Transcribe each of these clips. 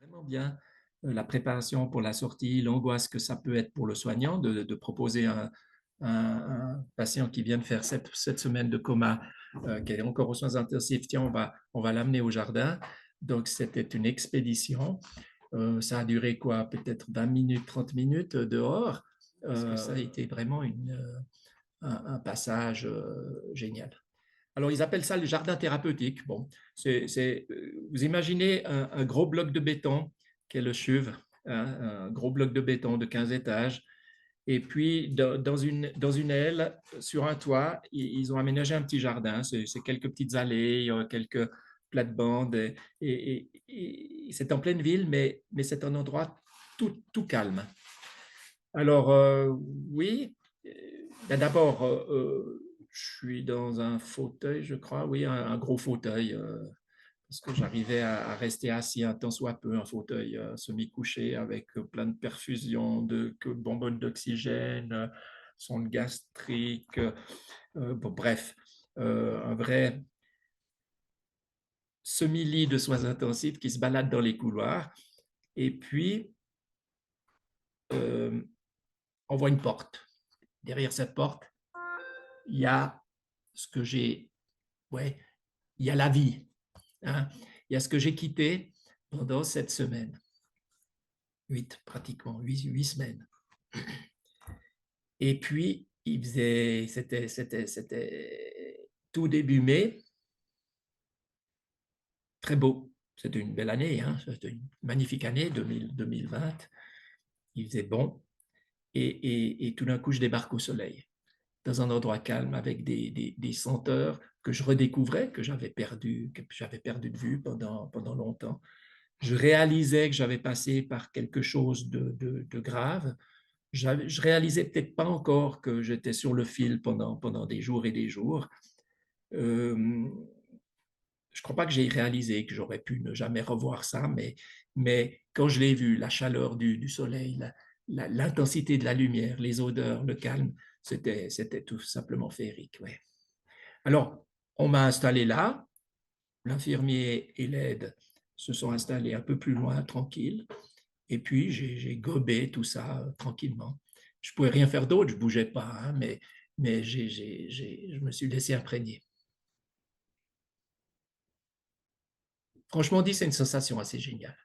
vraiment bien la préparation pour la sortie, l'angoisse que ça peut être pour le soignant de proposer un patient qui vient de faire 7 semaines de coma, qui est encore aux soins intensifs, tiens, on va l'amener au jardin. Donc, c'était une expédition. Ça a duré quoi? Peut-être 20 minutes, 30 minutes dehors. Parce que ça a été vraiment un passage génial. Alors, ils appellent ça le jardin thérapeutique. Bon, vous imaginez un gros bloc de béton, qui est le CHUV, hein, un gros bloc de béton de 15 étages. Et puis, dans une aile, sur un toit, ils ont aménagé un petit jardin. C'est quelques petites allées, quelques plates-bandes. Et c'est en pleine ville, mais c'est un endroit tout calme. Alors, oui, ben d'abord, je suis dans un fauteuil, je crois, oui, un gros fauteuil, parce que j'arrivais à rester assis un tant soit peu, un fauteuil semi-couché avec plein de perfusions, de bonbonnes d'oxygène, sonde gastrique, bon, bref, un vrai semi-lit de soins intensifs qui se balade dans les couloirs. Et puis, euh, on voit une porte. Derrière cette porte, il y a ce que j'ai, ouais, il y a la vie, hein. Il y a ce que j'ai quitté pendant 7 semaines, pratiquement 8 semaines. Et puis, c'était tout début mai, très beau. C'était une belle année, hein. C'était une magnifique année, 2020. Il faisait bon. Et tout d'un coup, je débarque au soleil, dans un endroit calme, avec des senteurs que je redécouvrais, que j'avais perdu de vue pendant longtemps. Je réalisais que j'avais passé par quelque chose de grave. Je réalisais peut-être pas encore que j'étais sur le fil pendant des jours et des jours. Euh, je ne crois pas que j'ai réalisé que j'aurais pu ne jamais revoir ça, mais quand je l'ai vu, la chaleur du soleil, l'intensité de la lumière, les odeurs, le calme, c'était tout simplement féerique. Ouais. Alors, on m'a installé là, l'infirmier et l'aide se sont installés un peu plus loin, tranquille, et puis j'ai gobé tout ça tranquillement. Je ne pouvais rien faire d'autre, je ne bougeais pas, hein, mais je me suis laissé imprégner. Franchement dit, c'est une sensation assez géniale.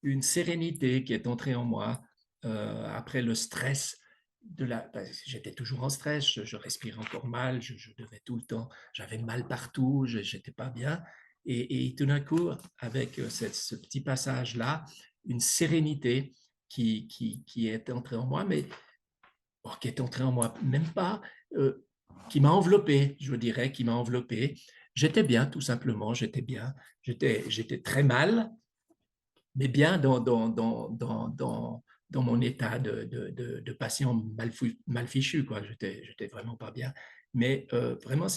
Une sérénité qui est entrée en moi après le stress j'étais toujours en stress, je respirais encore mal, je devais tout le temps, j'avais mal partout, je n'étais pas bien. Et tout d'un coup, avec ce petit passage-là, une sérénité qui est entrée en moi, mais qui est entrée en moi, même pas, euh, qui m'a enveloppé, je dirais, qui m'a enveloppé. J'étais bien, tout simplement, j'étais bien. J'étais très mal, mais bien dans mon état de patient mal fichu, quoi. J'étais vraiment pas bien. Mais vraiment,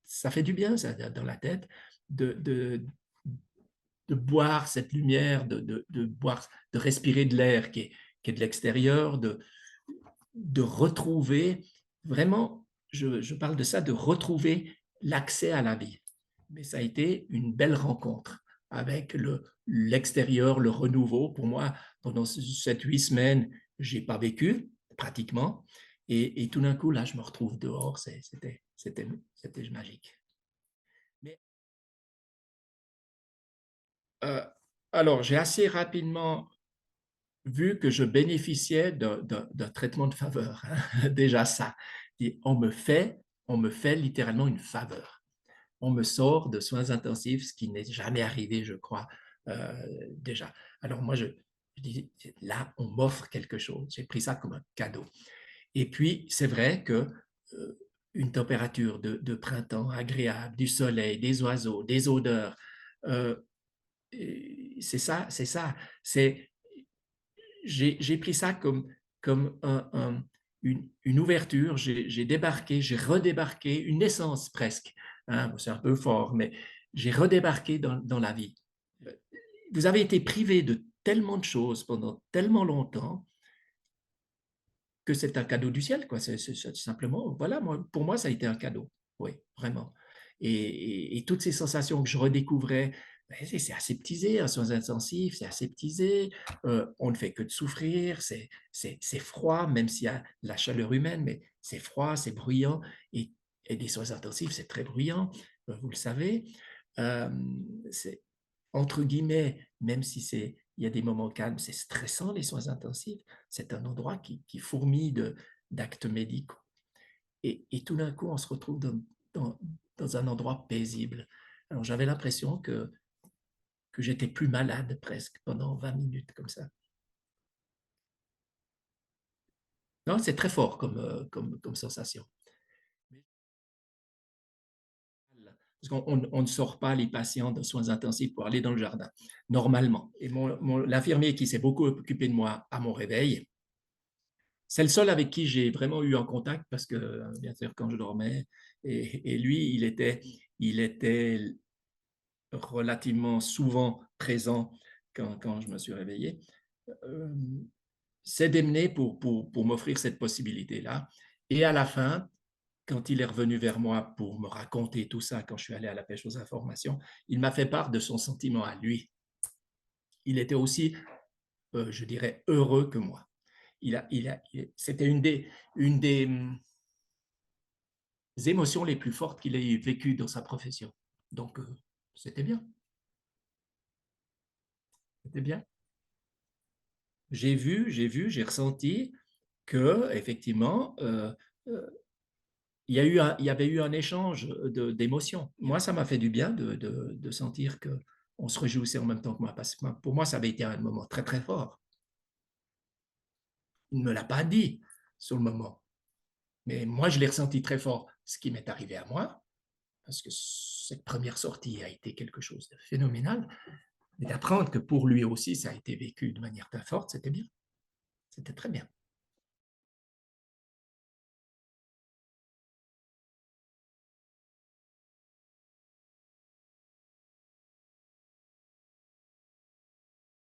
ça fait du bien, ça, dans la tête, de, de, de boire cette lumière, boire, de respirer de l'air qui est de l'extérieur, de retrouver, vraiment, je parle de ça, de retrouver l'accès à la vie. Mais ça a été une belle rencontre avec l'extérieur, le renouveau. Pour moi, pendant 7 8 semaines, je n'ai pas vécu pratiquement. Et tout d'un coup, là, je me retrouve dehors. C'était magique. Mais, euh, alors, j'ai assez rapidement vu que je bénéficiais d'un traitement de faveur, hein. Déjà ça. Et on me fait littéralement une faveur. On me sort de soins intensifs, ce qui n'est jamais arrivé, je crois, déjà. Alors moi, je dis, là, on m'offre quelque chose. J'ai pris ça comme un cadeau. Et puis, c'est vrai que une température de printemps agréable, du soleil, des oiseaux, des odeurs, euh, c'est ça, c'est ça. J'ai pris ça comme une ouverture. J'ai débarqué, j'ai redébarqué, une naissance presque, hein. C'est un peu fort, mais j'ai redébarqué dans la vie. Vous avez été privé de tellement de choses pendant tellement longtemps que c'est un cadeau du ciel, quoi. C'est simplement, voilà, pour moi, ça a été un cadeau. Oui, vraiment. et toutes ces sensations que je redécouvrais, ben, c'est aseptisé, un soins intensifs, c'est aseptisé, on ne fait que de souffrir, c'est froid, même s'il y a la chaleur humaine, mais c'est froid, c'est bruyant, et des soins intensifs, c'est très bruyant, vous le savez. C'est entre guillemets, même si il y a des moments calmes, c'est stressant les soins intensifs. C'est un endroit qui fourmille d'actes médicaux. Et tout d'un coup, on se retrouve dans, dans un endroit paisible. Alors j'avais l'impression que j'étais plus malade presque pendant 20 minutes comme ça. Non, c'est très fort comme sensation. Parce qu'on ne sort pas les patients de soins intensifs pour aller dans le jardin, normalement. Et l'infirmier qui s'est beaucoup occupé de moi à mon réveil, c'est le seul avec qui j'ai vraiment eu un contact parce que, bien sûr, quand je dormais, et lui, il était relativement souvent présent quand je me suis réveillé, euh, s'est démené pour m'offrir cette possibilité-là. Et à la fin, quand il est revenu vers moi pour me raconter tout ça, quand je suis allé à la pêche aux informations, il m'a fait part de son sentiment à lui. Il était aussi, je dirais, heureux que moi. C'était une des émotions les plus fortes qu'il ait vécues dans sa profession. Donc, c'était bien. C'était bien. J'ai ressenti que effectivement, il y avait eu un échange d'émotions. Moi, ça m'a fait du bien de sentir que on se réjouissait en même temps que moi, parce que pour moi, ça avait été un moment très très fort. Il ne me l'a pas dit sur le moment, mais moi, je l'ai ressenti très fort. Ce qui m'est arrivé à moi, parce que cette première sortie a été quelque chose de phénoménal, et d'apprendre que pour lui aussi, ça a été vécu de manière très forte, c'était bien. C'était très bien.